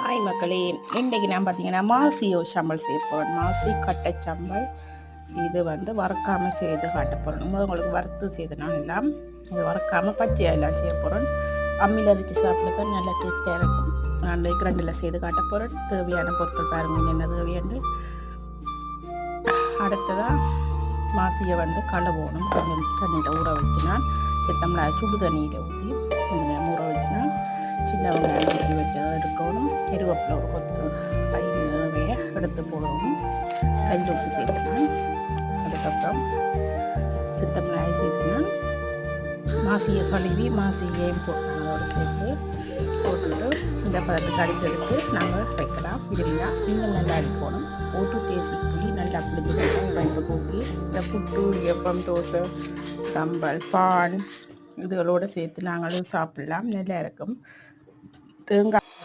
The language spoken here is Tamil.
ஹாய் மக்களே, இன்றைக்கு நான் பார்த்தீங்கன்னா மாசியோ சம்பல் செய்ய போகிறேன். மாசி கட்டை சம்பல். இது வறுக்காமல் செய்து காட்ட போகிறேன். உங்களுக்கு வறுத்து செய்தனா எல்லாம் இது வறுக்காமல் பச்சையாக எல்லாம் செய்ய போகிறேன். அம்மியில் அரைச்சி சாப்பிட தான் நல்லா டேஸ்ட்டாக இருக்கும். நான் கிரண்டில் செய்து காட்ட போகிறேன். தேவையான பொருட்கள் பாருங்கள் என்ன தேவையாண்டு. அடுத்ததாக மாசியை கழுவணும். கொஞ்சம் தண்ணியில் ஊற வச்சுனான் சித்தமில் சுடு தண்ணியில் ஊற்றி கொஞ்சம் நேரம் ஊற வச்சுனா சின்ன வெங்காயம் ஊற்றி வச்சு எடுக்கணும். கருவேப்பிலை ஒரு கொத்து பையனைய எடுத்து போடணும். கல் உப்பு சேர்த்துனான். அதுக்கப்புறம் சித்தமிளாய் சேர்த்துனான். மாசியை கழுவி மாசியையும் அதோடு சேர்த்து போட்டுட்டு இந்த பழத்தை அடிச்செடுத்து நாங்கள் வைக்கலாம். விரும்பினா இன்னும் நல்லா அடிக்கணும். போட்டு தேசி புளி நல்லா பிடிச்சி வைப்பு கூக்கி இந்த புட்டு எப்பம் தோசை கம்பல் பான் இதுகளோடு சேர்த்து நாங்களும் சாப்பிடலாம். நல்லா இருக்கும். தேங்காய்